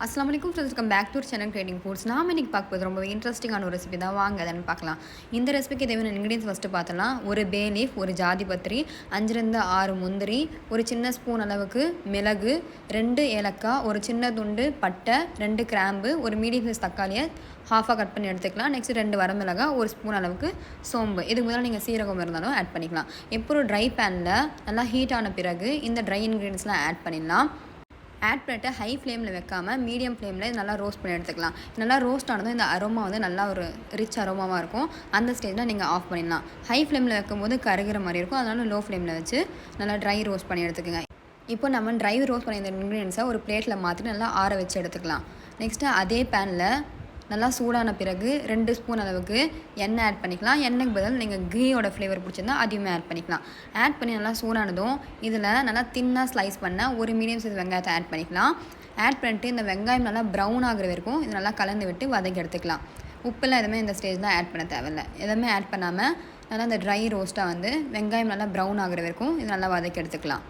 அஸ்ஸலாமு அலைக்கும் friends, welcome back to channel trading foods. நாம் இன்றைக்கி பார்க்குறது ரொம்ப இன்ட்ரெஸ்டிங்கான ஒரு ரெசிபி தான். வாங்க அதன்னு பார்க்கலாம். இந்த ரெசிபிக்கு தேவையான இன்க்ரீடியன்ஸ் ஃபஸ்ட்டு பார்த்தலாம். ஒரு பே லீஃப், ஒரு ஜாதி பத்திரி, 5லிருந்து 6 முந்திரி, ஒரு சின்ன ஸ்பூன் அளவுக்கு மிளகு, 2 ஏலக்காய், ஒரு சின்ன துண்டு பட்டை, 2 கிராம்பு, ஒரு மீடியம் சைஸ் தக்காளியை ஹாஃபாக கட் பண்ணி எடுத்துக்கலாம். நெக்ஸ்ட் 2 வரமிளகாய், ஒரு ஸ்பூன் அளவுக்கு சோம்பு. இதுக்கு முதல்ல நீங்கள் சீரகம் இருந்தாலும் ஆட் பண்ணிக்கலாம். இப்போ ஒரு ட்ரை பேனில் நல்லா ஹீட் ஆன பிறகு இந்த ட்ரை இன்க்ரீடியன்ஸ்லாம் ஆட் பண்ணிடலாம். ஆட் பண்ணிட்டு ஹை ஃப்ளேமில் வைக்காமல் மீடியம் ஃப்ளேமில் நல்லா ரோஸ்ட் பண்ணி எடுத்துக்கலாம். நல்லா ரோஸ்ட் ஆனதும் இந்த அரோமா வந்து நல்லா ஒரு ரிச் அரோமாவாக இருக்கும். அந்த ஸ்டேஜில் நீங்கள் ஆஃப் பண்ணிடலாம். ஹை ஃப்ளேமில் வைக்கும்போது கருகிற மாதிரி இருக்கும். அதனால் லோ ஃப்ளேமில் வச்சு நல்லா ட்ரை ரோஸ்ட் பண்ணி எடுத்துக்கோங்க. இப்போ நம்ம ட்ரை ரோஸ்ட் பண்ணி இந்த இன்க்ரீடியன்ஸை ஒரு பிளேட்டில் மாற்றி நல்லா ஆற வச்சு எடுத்துக்கலாம். நெக்ஸ்ட்டு அதே பேனில் நல்லா சூடான பிறகு 2 ஸ்பூன் அளவுக்கு எண்ணெய் ஆட் பண்ணிக்கலாம். எண்ணெய்க்கு பதில் நீங்கள் கீயோட ஃப்ளேவர் பிடிச்சிருந்தா அதையுமே ஆட் பண்ணிக்கலாம். ஆட் பண்ணி நல்லா சூடானதும் இதில் நல்லா தின்னாக ஸ்லைஸ் பண்ண ஒரு மீடியம் சைஸ் வெங்காயத்தை ஆட் பண்ணிக்கலாம். ஆட் பண்ணிட்டு இந்த வெங்காயம் நல்லா ப்ரௌன் ஆகிற வரைக்கும் இது நல்லா கலந்து விட்டு வதக்கி எடுத்துக்கலாம். உப்பெல்லாம் எதுவுமே இந்த ஸ்டேஜில் ஆட் பண்ண தேவையில்லை. எதுவுமே ஆட் பண்ணாமல் நல்லா இந்த ட்ரை ரோஸ்ட்டாக வந்து வெங்காயம் நல்லா ப்ரௌன் ஆகிற வரைக்கும் இது நல்லா வதக்கி எடுத்துக்கலாம்.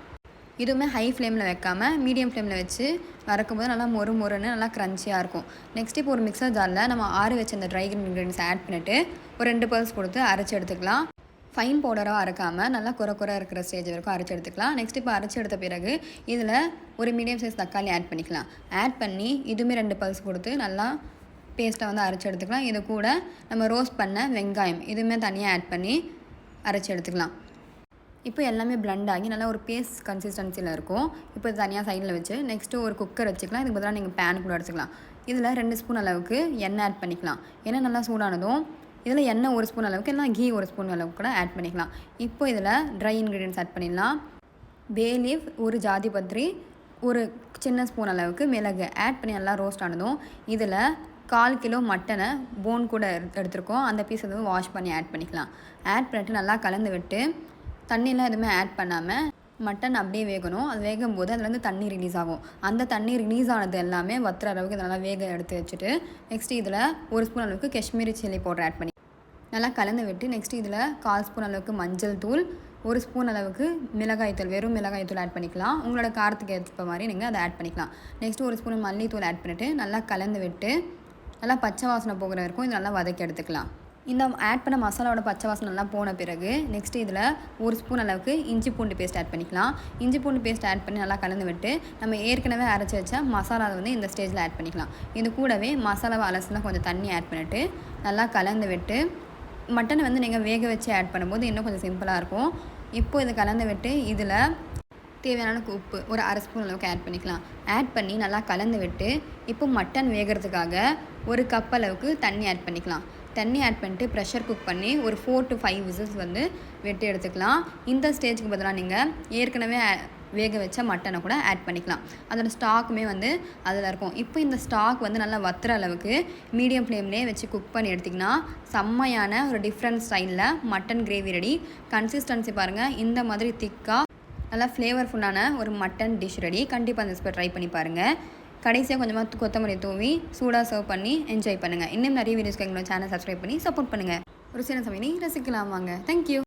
இதுவுமே ஹை ஃப்ளேமில் வைக்காமல் மீடியம் ஃப்ளேமில் வச்சு வறக்கும்போது நல்லா மொறுன்னு நல்லா க்ரன்ச்சியாக இருக்கும். நெக்ஸ்ட் இப்போ ஒரு மிக்சர் ஜாரில் நம்ம ஆற வச்ச இந்த ட்ரை இன்க்ரீடியன்ஸ் ஆட் பண்ணிவிட்டு ஒரு 2 பல்ஸ் கொடுத்து அரைச்சி எடுத்துக்கலாம். ஃபைன் பவுடராக அரைக்காமல் நல்லா குறை இருக்கிற ஸ்டேஜ் வரைக்கும் அரைச்சி எடுத்துக்கலாம். நெக்ஸ்ட் இப்போ அரைச்சி எடுத்த பிறகு இதில் ஒரு மீடியம் சைஸ் தக்காளி ஆட் பண்ணிக்கலாம். ஆட் பண்ணி இதுவுமே 2 பல்ஸ் கொடுத்து நல்லா பேஸ்ட்டாக வந்து அரைச்சி எடுத்துக்கலாம். இது கூட நம்ம ரோஸ்ட் பண்ண வெங்காயம் இதுவுமே தனியாக ஆட் பண்ணி அரைச்சி எடுத்துக்கலாம். இப்போ எல்லாமே பிளண்ட் ஆகி நல்லா ஒரு பேஸ்ட் கன்சிஸ்டன்சியில் இருக்கும். இப்போ இது தனியாக சைடில் வச்சு நெக்ஸ்ட்டு ஒரு குக்கர் வச்சுக்கலாம். இதுக்கு பதிலாக நீங்கள் பேன் கூட எடுத்துக்கலாம். இதில் 2 ஸ்பூன் அளவுக்கு எண்ணெய் ஆட் பண்ணிக்கலாம். எண்ணெய் நல்லா சூடானதும் இதில் எண்ணெய் 1 ஸ்பூன் அளவுக்கு இல்லைனா கீ 1 ஸ்பூன் அளவுக்கு கூட ஆட் பண்ணிக்கலாம். இப்போ இதில் ட்ரை இன்க்ரீடியன்ஸ் ஆட் பண்ணிடலாம். பே லீஃப், ஒரு ஜாதி பத்திரி, ஒரு சின்ன ஸ்பூன் அளவுக்கு மிளகு ஆட் பண்ணி நல்லா ரோஸ்ட் ஆனதும் இதில் 1/4 கிலோ மட்டனை போன் கூட எடுத்துருக்கோம். அந்த பீஸ் எதுவும் வாஷ் பண்ணி ஆட் பண்ணிக்கலாம். ஆட் பண்ணிட்டு நல்லா கலந்து விட்டு தண்ணியெலாம் எதுவுமே ஆட் பண்ணாமல் மட்டன் அப்படியே வேகணும். அது வேகும்போது அதுலேருந்து தண்ணி ரிலீஸ் ஆகும். அந்த தண்ணி ரிலீஸ் ஆனது எல்லாமே வத்துற அளவுக்கு இதை நல்லா வேக எடுத்து வச்சுட்டு நெக்ஸ்ட் இதில் 1 ஸ்பூன் அளவுக்கு காஷ்மீரி சில்லி பவுடர் ஆட் பண்ணி நல்லா கலந்து விட்டு நெக்ஸ்ட் இதில் 1/4 ஸ்பூன் அளவுக்கு மஞ்சள் தூள், 1 ஸ்பூன் அளவுக்கு மிளகாய்த்தூள், வெறும் மிளகாய்த்தூள் ஆட் பண்ணிக்கலாம். உங்களோட காரத்துக்கு ஏற்ற மாதிரி நீங்கள் அதை ஆட் பண்ணிக்கலாம். நெக்ஸ்ட் 1 ஸ்பூன் மல்லித்தூள் ஆட் பண்ணிவிட்டு நல்லா கலந்து விட்டு நல்லா பச்சை வாசனை போகிற வரைக்கும் இது நல்லா வதக்கி எடுத்துக்கலாம். இந்த ஆட் பண்ண மசாலாவோட பச்சை வாசனை நல்லா போன பிறகு நெக்ஸ்ட்டு இதில் 1 ஸ்பூன் அளவுக்கு இஞ்சி பூண்டு பேஸ்ட் ஆட் பண்ணிக்கலாம். இஞ்சி பூண்டு பேஸ்ட் ஆட் பண்ணி நல்லா கலந்து விட்டு நம்ம ஏற்கனவே அரைச்சி வச்ச மசாலாவை வந்து இந்த ஸ்டேஜில் ஆட் பண்ணிக்கலாம். இது கூடவே மசாலாவை அலசினா கொஞ்சம் தண்ணி ஆட் பண்ணிவிட்டு நல்லா கலந்து விட்டு மட்டனை வந்து நீங்கள் வேக வச்சு ஆட் பண்ணும்போது இன்னும் கொஞ்சம் சிம்பிளாக இருக்கும். இப்போது இதை கலந்து விட்டு இதில் தேவையான உப்பு ஒரு 1/2 ஸ்பூன் அளவுக்கு ஆட் பண்ணிக்கலாம். ஆட் பண்ணி நல்லா கலந்து விட்டு இப்போ மட்டன் வேகிறதுக்காக 1 கப் அளவுக்கு தண்ணி ஆட் பண்ணிக்கலாம். தண்ணி ஆட் பண்ணிட்டு ப்ரெஷர் குக் பண்ணி ஒரு 4 to 5 விசில்ஸ் வந்து வெட்டி எடுத்துக்கலாம். இந்த ஸ்டேஜுக்கு பதிலாக நீங்கள் ஏற்கனவே வேக வச்ச மட்டனை கூட ஆட் பண்ணிக்கலாம். அதோடய ஸ்டாக்குமே வந்து அதில் இருக்கும். இப்போ இந்த ஸ்டாக் வந்து நல்லா வத்துற அளவுக்கு மீடியம் ஃப்ளேம்லேயே வச்சு குக் பண்ணி எடுத்திங்கன்னா செம்மையான ஒரு டிஃப்ரெண்ட் ஸ்டைலில் மட்டன் கிரேவி ரெடி. கன்சிஸ்டன்சி பாருங்கள், இந்த மாதிரி திக்காக நல்லா ஃப்ளேவர்ஃபுல்லான ஒரு மட்டன் டிஷ் ரெடி. கண்டிப்பாக அந்த ரெசிபி ட்ரை பண்ணி பாருங்கள். கடைசியாக கொஞ்சமாக கொத்தமல்லி தூவி சூடாக சர்வ் பண்ணி என்ஜாய் பண்ணுங்கள். இன்னும் நிறைய வீடியோஸ்க்கு எங்களோட சேனல் சப்ஸ்கிரைப் பண்ணி சப்போர்ட் பண்ணுங்கள். ஒரு சின்ன சமையலை ரசிக்கலாம் வாங்க. தேங்க்யூ.